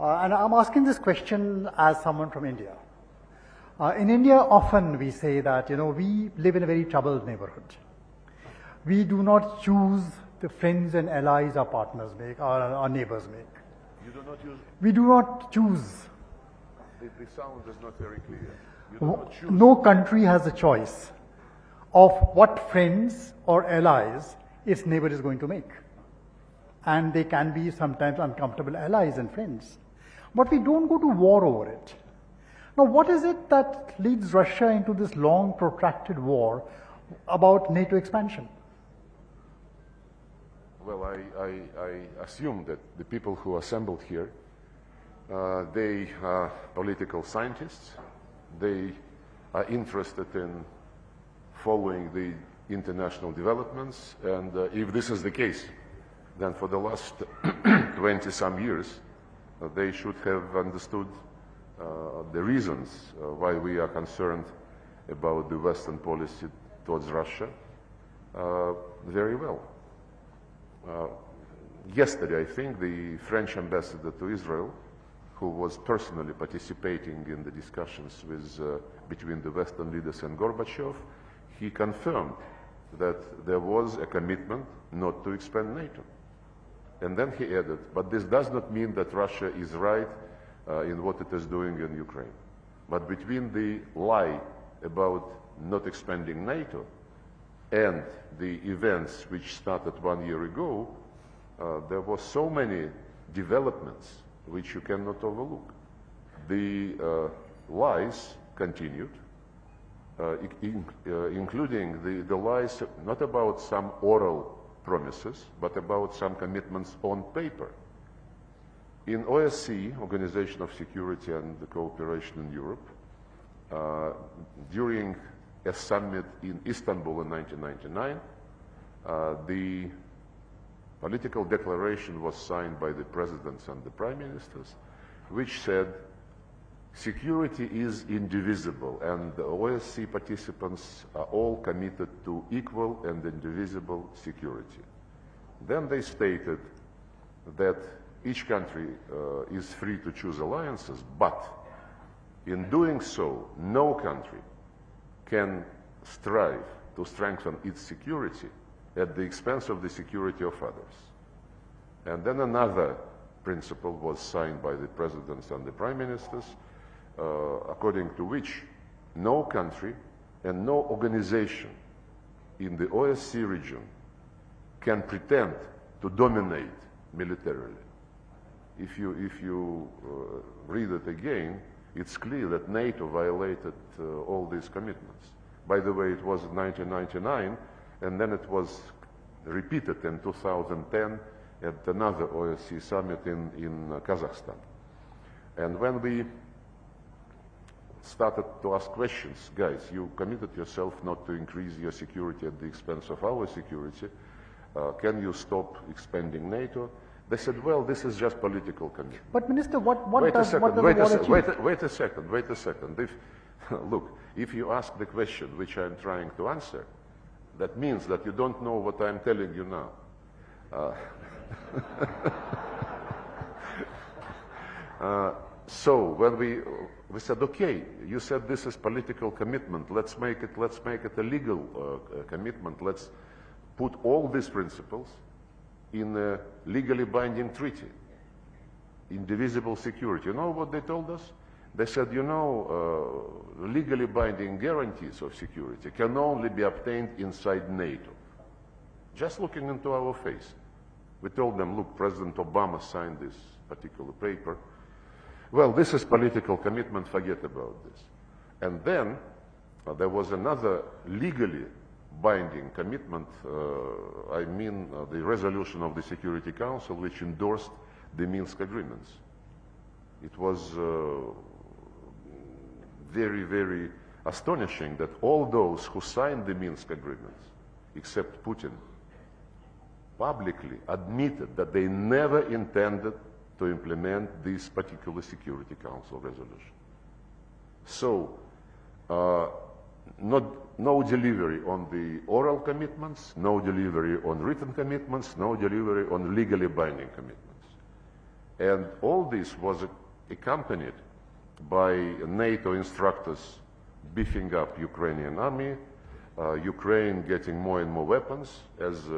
And I'm asking this question as someone from India. In India, often we say that, we live in a very troubled neighborhood. We do not choose the friends and allies our partners make, our neighbors make. You do not use... We do not choose. The sound is not very clear. You do not choose. No country has a choice of what friends or allies its neighbor is going to make. And they can be sometimes uncomfortable allies and friends. But we don't go to war over it. Now, what is it that leads Russia into this long, protracted war about NATO expansion? Well, I assume that the people who assembled here, they are political scientists. They are interested in following the international developments. And if this is the case, then for the last 20-some years, they should have understood the reasons why we are concerned about the Western policy towards Russia very well. Yesterday, I think, the French ambassador to Israel, who was personally participating in the discussions between the Western leaders and Gorbachev, he confirmed that there was a commitment not to expand NATO. And then he added, but this does not mean that Russia is right in what it is doing in Ukraine. But between the lie about not expanding NATO and the events which started 1 year ago, there were so many developments which you cannot overlook. The lies continued, including the lies not about some oral promises, but about some commitments on paper. In OSCE, Organization of Security and Cooperation in Europe, during a summit in Istanbul in 1999, the political declaration was signed by the presidents and the prime ministers, which said security is indivisible, and the OSCE participants are all committed to equal and indivisible security. Then they stated that each country is free to choose alliances, but in doing so, no country can strive to strengthen its security at the expense of the security of others. And then another principle was signed by the presidents and the prime ministers, according to which no country and no organization in the OSCE region can pretend to dominate militarily. If you read it again, it's clear that NATO violated all these commitments. By the way, it was in 1999, and then it was repeated in 2010 at another OSCE summit in Kazakhstan. And when we started to ask questions, guys, you committed yourself not to increase your security at the expense of our security, can you stop expanding NATO? They said, well, this is just political commitment. But Minister, what wait does a the war achieve? Wait a second. Look, if you ask the question which I'm trying to answer, that means that you don't know what I'm telling you now. So when we said, okay, you said this is political commitment. Let's make it a legal commitment. Let's put all these principles in a legally binding treaty. Indivisible security. You know what they told us? They said, legally binding guarantees of security can only be obtained inside NATO. Just looking into our face. We told them, look, President Obama signed this particular paper. Well, this is political commitment, forget about this. And then there was another legally binding commitment, the resolution of the Security Council, which endorsed the Minsk agreements. It was very, very astonishing that all those who signed the Minsk agreements, except Putin, publicly admitted that they never intended to implement this particular Security Council resolution. So, no delivery on the oral commitments, no delivery on written commitments, no delivery on legally binding commitments. And all this was accompanied by NATO instructors beefing up Ukrainian army, Ukraine getting more and more weapons. As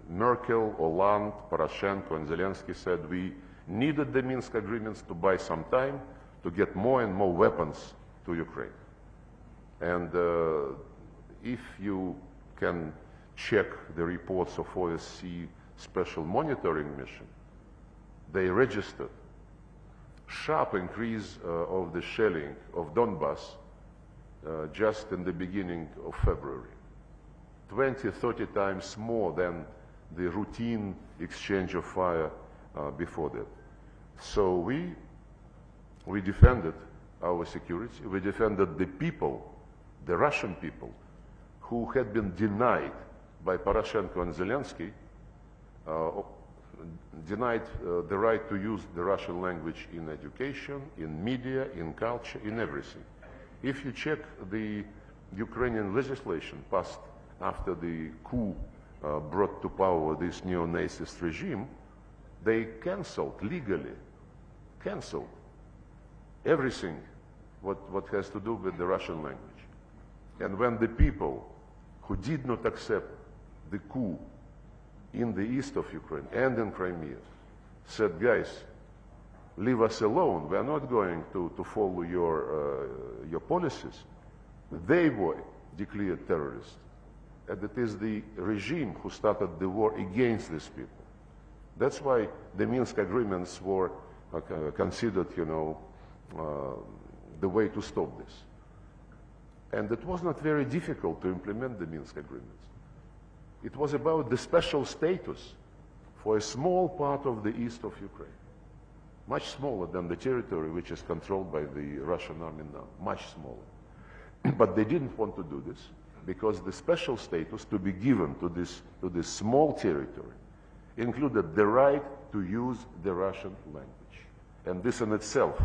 Merkel, Hollande, Poroshenko, and Zelensky said, we needed the Minsk agreements to buy some time to get more and more weapons to Ukraine. And if you can check the reports of OSCE Special Monitoring Mission, they registered sharp increase of the shelling of Donbas just in the beginning of February. 20, 30 times more than the routine exchange of fire before that. So we defended our security, we defended the people, the Russian people, who had been denied by Poroshenko and Zelensky, denied the right to use the Russian language in education, in media, in culture, in everything. If you check the Ukrainian legislation passed after the coup brought to power this neo-Nazist regime, they legally canceled everything what has to do with the Russian language. And when the people who did not accept the coup in the east of Ukraine and in Crimea said, guys, leave us alone, we are not going to follow your policies, they were declared terrorists. And it is the regime who started the war against these people. That's why the Minsk agreements were considered, the way to stop this. And it was not very difficult to implement the Minsk agreements. It was about the special status for a small part of the east of Ukraine, much smaller than the territory which is controlled by the Russian army now, much smaller. But they didn't want to do this because the special status to be given to this small territory included the right to use the Russian language. And this in itself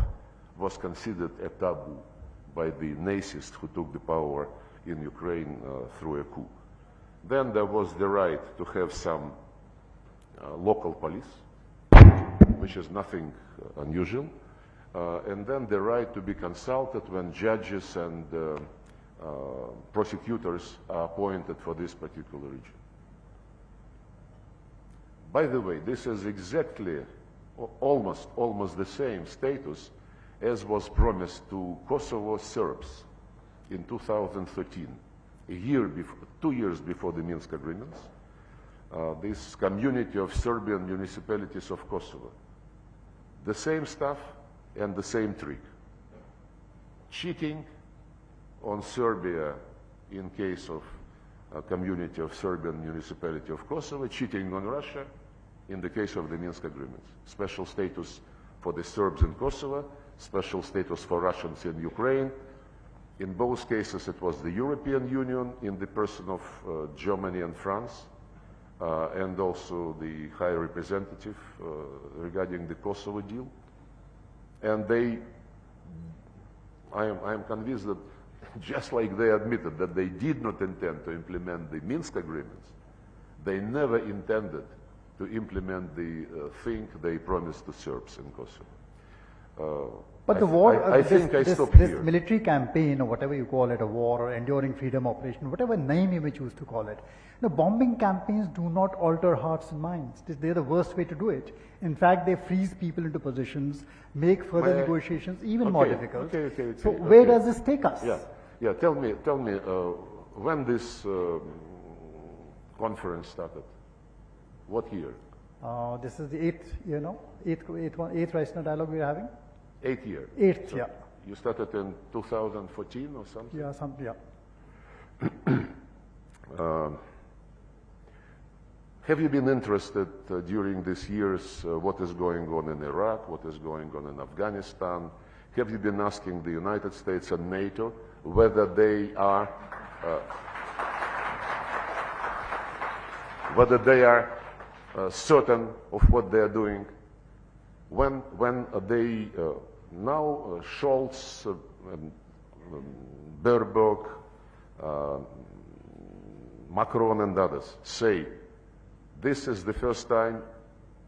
was considered a taboo by the Nazists who took the power in Ukraine through a coup. Then there was the right to have some local police, which is nothing unusual, and then the right to be consulted when judges and prosecutors are appointed for this particular region. By the way, this is exactly almost the same status as was promised to Kosovo Serbs in 2013, a year before, 2 years before the Minsk agreements. This community of Serbian municipalities of Kosovo. The same stuff and the same trick. Cheating on Serbia in case of a community of Serbian municipality of Kosovo, cheating on Russia in the case of the Minsk agreements. Special status for the Serbs in Kosovo, special status for Russians in Ukraine. In both cases it was the European Union in the person of Germany and France, and also the High Representative regarding the Kosovo deal. And I am convinced that just like they admitted that they did not intend to implement the Minsk agreements, they never intended to implement the thing they promised to Serbs in Kosovo. But the war, I think I stop this here. military campaign, or whatever you call it, a war or enduring freedom operation, whatever name you may choose to call it, the bombing campaigns do not alter hearts and minds. They're the worst way to do it. In fact, they freeze people into positions, make further negotiations even more difficult. So where does this take us? Yeah. Tell me, when this conference started? What year? This is the eighth Raisina Dialogue we're having. 8th year. Eighth, so yeah. You started in 2014 or something? Yeah, Have you been interested during these years what is going on in Iraq, what is going on in Afghanistan? Have you been asking the United States and NATO whether they are certain of what they are doing? When they now Scholz, Baerbock, Macron and others say this is the first time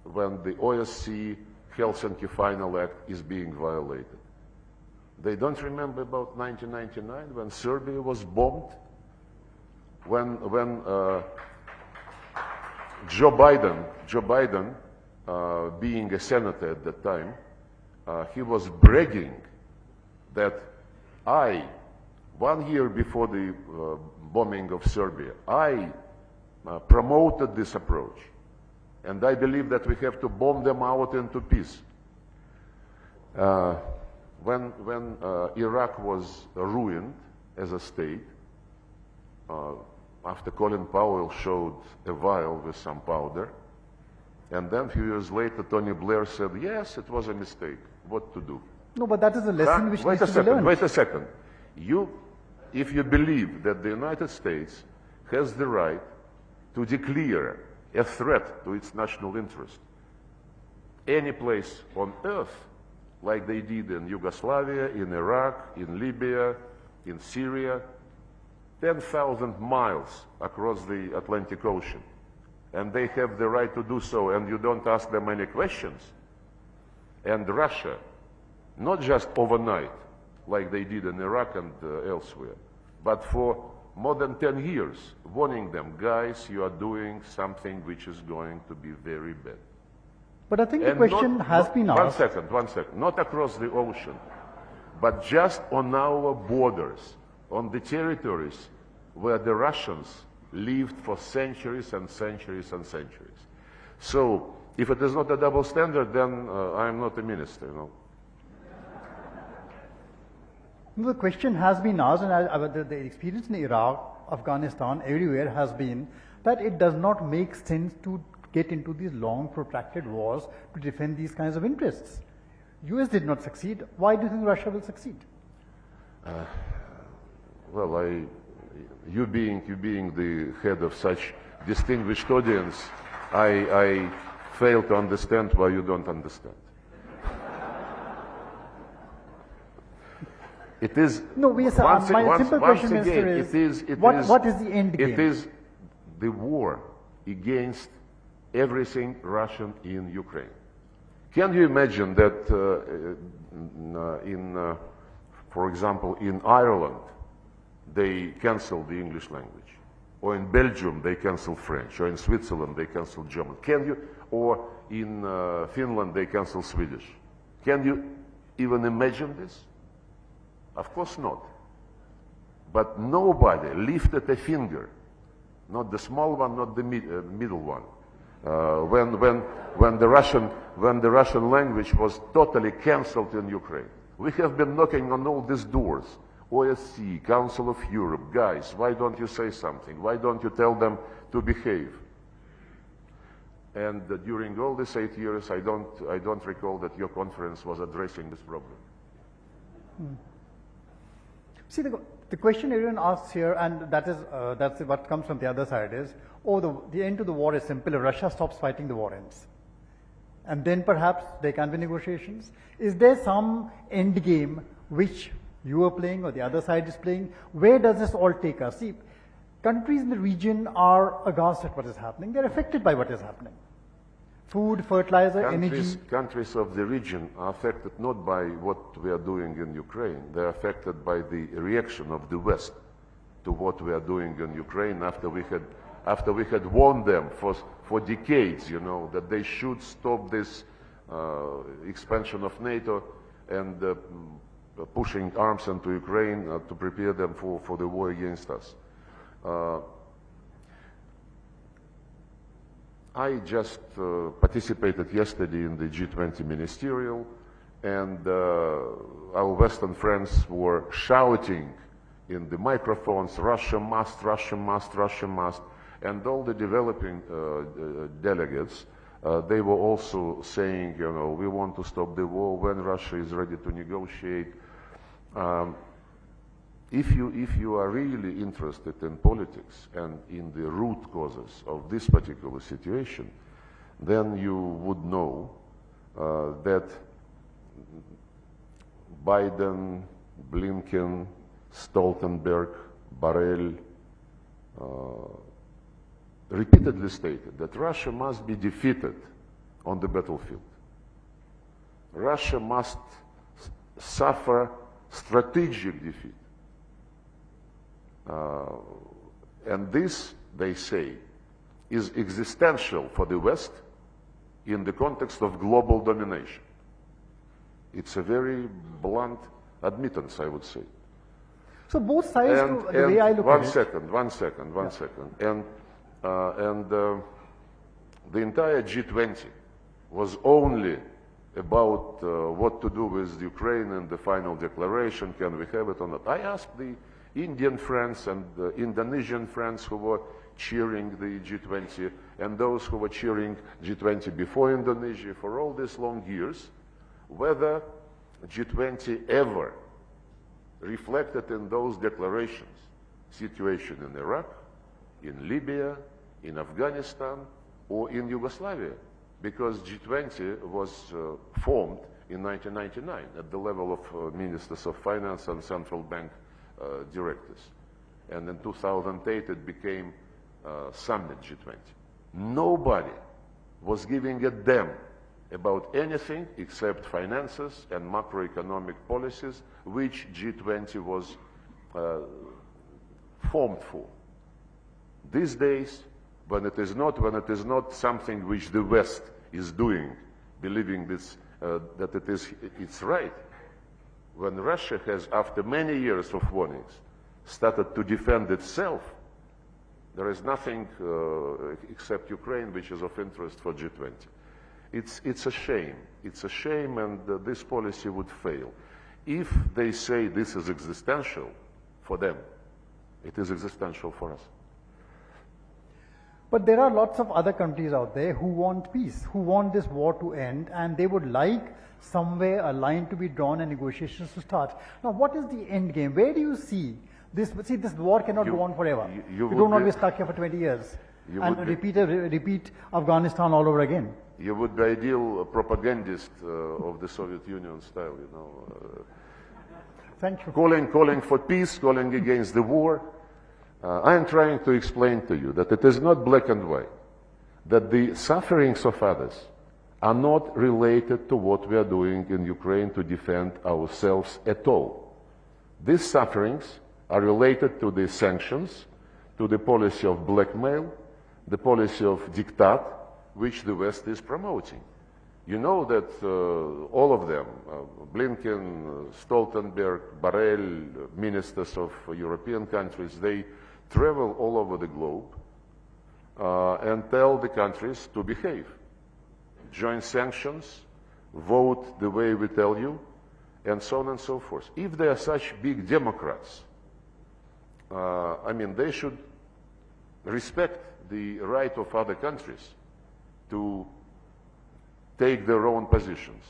when the OSCE Helsinki Final Act is being violated. They don't remember about 1999 when Serbia was bombed, when Joe Biden, being a senator at the time, he was bragging that 1 year before the bombing of Serbia, I promoted this approach. And I believe that we have to bomb them out into peace. When Iraq was ruined as a state, after Colin Powell showed a vial with some powder, and then a few years later, Tony Blair said, yes, it was a mistake. What to do? No, but that is a lesson which needs to be learned. Wait a second. If you believe that the United States has the right to declare a threat to its national interest any place on earth, like they did in Yugoslavia, in Iraq, in Libya, in Syria, 10,000 miles across the Atlantic Ocean, and they have the right to do so, and you don't ask them any questions. And Russia, not just overnight, like they did in Iraq and elsewhere, but for more than 10 years, warning them, guys, you are doing something which is going to be very bad. But I think the question has been asked. One second. Not across the ocean, but just on our borders, on the territories where the Russians lived for centuries and centuries and centuries. So, if it is not a double standard, then I'm not a minister, you know. The question has been asked, and the experience in Iraq, Afghanistan, everywhere has been that it does not make sense to get into these long, protracted wars to defend these kinds of interests. US did not succeed. Why do you think Russia will succeed? Well, you being the head of such distinguished audience, I fail to understand why you don't understand. It is. No, my simple question, Minister, is what is the end game? It is the war against everything Russian in Ukraine. Can you imagine that for example, in Ireland, they canceled the English language, or in Belgium they canceled French, or in Switzerland they canceled German? Can you, or in Finland they canceled Swedish? Can you even imagine this? Of course not. But nobody lifted a finger, not the small one, not the middle one, when the Russian language was totally cancelled in Ukraine. We have been knocking on all these doors. OSCE, Council of Europe, guys, why don't you say something? Why don't you tell them to behave? And during all these 8 years, I don't recall that your conference was addressing this problem. See, the question everyone asks here, and that's what comes from the other side is, the end to the war is simple. If Russia stops fighting, the war ends. And then perhaps there can be negotiations. Is there some end game which you are playing or the other side is playing? Where does this all take us? See, countries in the region are aghast at what is happening. They're affected by what is happening. Food, fertilizer, energy. Countries of the region are affected not by what we are doing in Ukraine. They're affected by the reaction of the West to what we are doing in Ukraine after we had warned them for decades, you know, that they should stop this expansion of NATO and pushing arms into Ukraine to prepare them for the war against us. I just participated yesterday in the G20 ministerial, and our Western friends were shouting in the microphones, Russia must, Russia must, Russia must, and all the developing delegates, they were also saying, you know, we want to stop the war when Russia is ready to negotiate. If you are really interested in politics and in the root causes of this particular situation, then you would know that Biden, Blinken, Stoltenberg, Borrell repeatedly stated that Russia must be defeated on the battlefield. Russia must suffer strategic defeat. And this, they say, is existential for the West in the context of global domination. It's a very blunt admittance, I would say. So both sides, the way I look at it... One second. And the entire G20 was only about what to do with Ukraine and the final declaration, can we have it or not. I asked the Indian friends and the Indonesian friends who were cheering the G20 and those who were cheering G20 before Indonesia for all these long years, whether G20 ever reflected in those declarations situation in Iraq, in Libya, in Afghanistan, or in Yugoslavia, because G20 was formed in 1999 at the level of ministers of finance and central bank directors. And in 2008 it became Summit G20. Nobody was giving a damn about anything except finances and macroeconomic policies, which G20 was formed for. These days, when it is not something which the West is doing, believing this, that it's right, when Russia has, after many years of warnings, started to defend itself, there is nothing except Ukraine which is of interest for G20. It's a shame. It's a shame, and this policy would fail. If they say this is existential for them, it is existential for us. But there are lots of other countries out there who want peace, who want this war to end, and they would like somewhere a line to be drawn and negotiations to start. Now, what is the end game? Where do you see this? See, this war cannot go on forever. You don't want to be stuck here for 20 years and repeat Afghanistan all over again. You would be ideal propagandist of the Soviet Union style, you know. Thank you. Calling for peace, calling against the war. I am trying to explain to you that it is not black and white, that the sufferings of others are not related to what we are doing in Ukraine to defend ourselves at all. These sufferings are related to the sanctions, to the policy of blackmail, the policy of diktat, which the West is promoting. You know that all of them, Blinken, Stoltenberg, Borrell, ministers of European countries, they travel all over the globe and tell the countries to behave. Join sanctions, vote the way we tell you, and so on and so forth. If they are such big democrats, I mean, they should respect the right of other countries to take their own positions.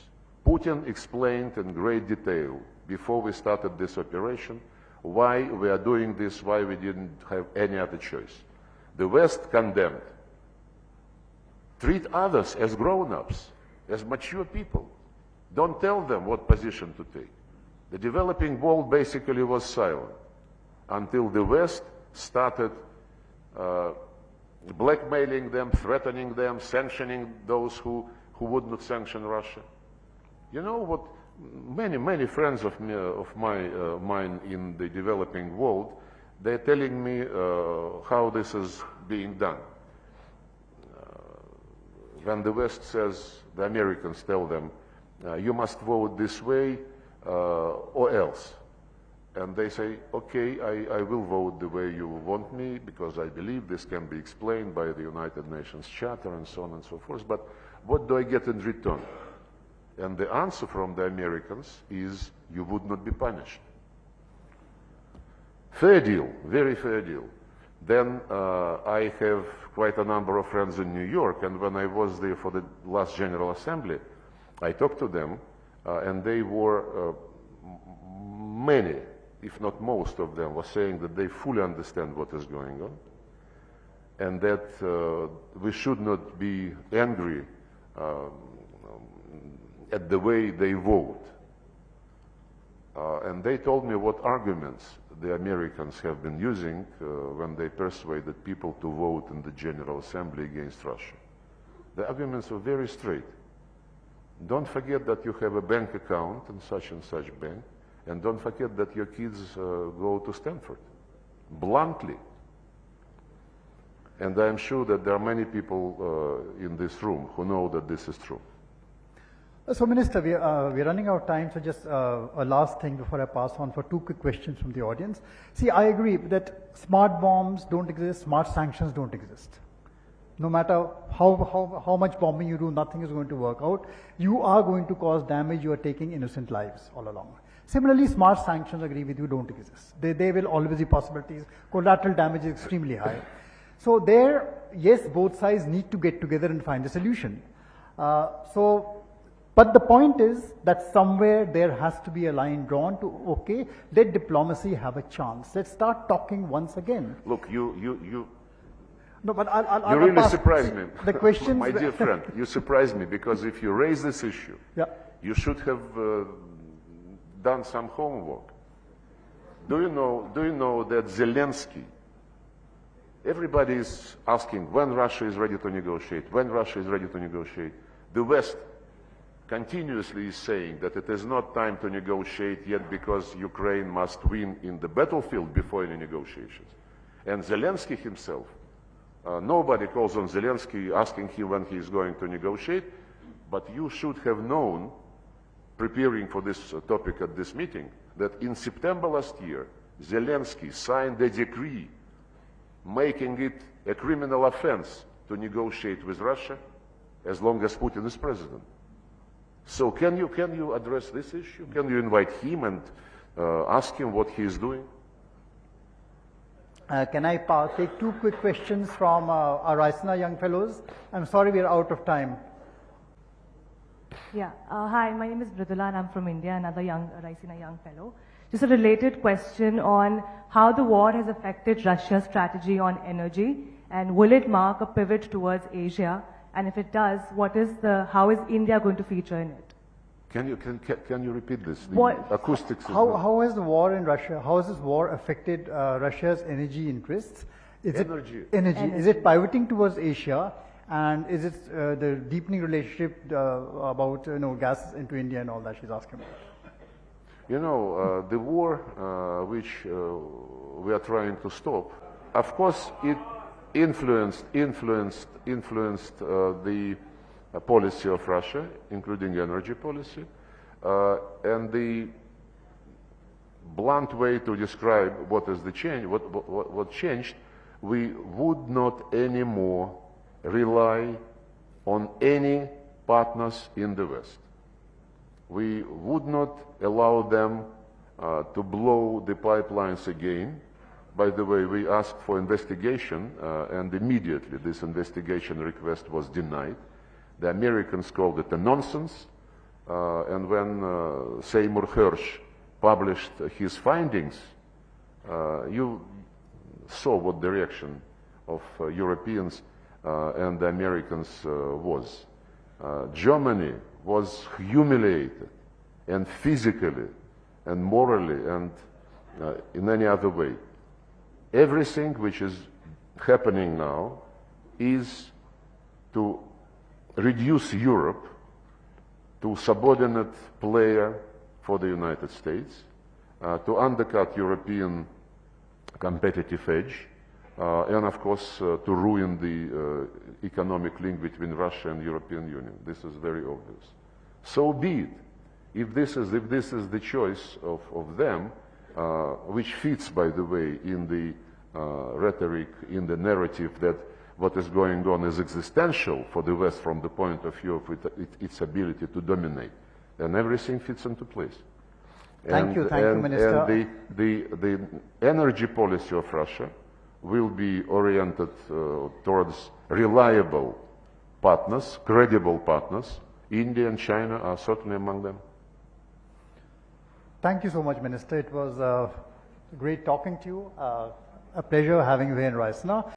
Putin explained in great detail before we started this operation why we are doing this, why we didn't have any other choice. The West condemned. Treat others as grown-ups, as mature people. Don't tell them what position to take. The developing world basically was silent until the West started blackmailing them, threatening them, sanctioning those who would not sanction Russia. You know what? Many friends of mine in the developing world, they're telling me how this is being done. When the West says, the Americans tell them, you must vote this way or else. And they say, okay, I will vote the way you want me because I believe this can be explained by the United Nations Charter and so on and so forth. But what do I get in return? And the answer from the Americans is, you would not be punished. Fair deal, very fair deal. Then I have quite a number of friends in New York, and when I was there for the last General Assembly, I talked to them, and they were, many, if not most of them, were saying that they fully understand what is going on, and that we should not be angry at the way they vote. And they told me what arguments the Americans have been using when they persuaded people to vote in the General Assembly against Russia. The arguments were very straight. don't forget that you have a bank account in such and such bank, and don't forget that your kids go to Stanford. Bluntly. And I'm sure that there are many people in this room who know that this is true. So, Minister, we're running out of time, so just a last thing before I pass on for two quick questions from the audience. See, I agree that smart bombs don't exist, smart sanctions don't exist. No matter how much bombing you do, nothing is going to work out. You are going to cause damage, you are taking innocent lives all along. Similarly, smart sanctions, I agree with you, don't exist. They will always be possibilities. Collateral damage is extremely high. So there, yes, both sides need to get together and find a solution. But the point is that somewhere there has to be a line drawn to, okay, let diplomacy have a chance. Let's start talking once again. Look, No, but you really surprised me. The questions, my dear friend, you surprised me, because if you raise this issue, yeah, you should have done some homework. Do you know that Zelensky, everybody is asking when Russia is ready to negotiate, when Russia is ready to negotiate. The West continuously is saying that it is not time to negotiate yet because Ukraine must win in the battlefield before any negotiations. And Zelensky himself, nobody calls on Zelensky asking him when he is going to negotiate, but you should have known, preparing for this topic at this meeting, that in September last year, Zelensky signed a decree making it a criminal offense to negotiate with Russia as long as Putin is president. So can you address this issue? Can you invite him and ask him what he is doing? Can I take two quick questions from our Raisina young fellows? I'm sorry, we are out of time. Yeah. Hi, my name is Mridula and I'm from India, another Raisina young fellow. Just a related question on how the war has affected Russia's strategy on energy, and will it mark a pivot towards Asia? And if it does, how is India going to feature in it? Can you repeat this? The acoustics. How has the war in Russia? How has this war affected Russia's energy interests? Energy. Is it pivoting towards Asia? And is it the deepening relationship about gas into India and all that she's asking about? You know, the war which we are trying to stop, of course, it influenced the policy of Russia, including energy policy, and the blunt way to describe what is the change, what changed, we would not anymore rely on any partners in the West. We would not allow them to blow the pipelines again. By the way, we asked for investigation, and immediately this investigation request was denied. The Americans called it a nonsense, and when Seymour Hersh published his findings, you saw what the reaction of Europeans and the Americans was. Germany was humiliated, and physically, and morally, and in any other way. Everything which is happening now is to reduce Europe to subordinate player for the United States, to undercut European competitive edge, and of course to ruin the economic link between Russia and the European Union. This is very obvious. So be it. If this is the choice of them, which fits, by the way, in the rhetoric, in the narrative that what is going on is existential for the West from the point of view of its ability to dominate, and everything fits into place. Thank you, Minister. And the energy policy of Russia will be oriented towards reliable partners, credible partners. India and China are certainly among them. Thank you so much, Minister. It was great talking to you. A pleasure having you here in Raisina.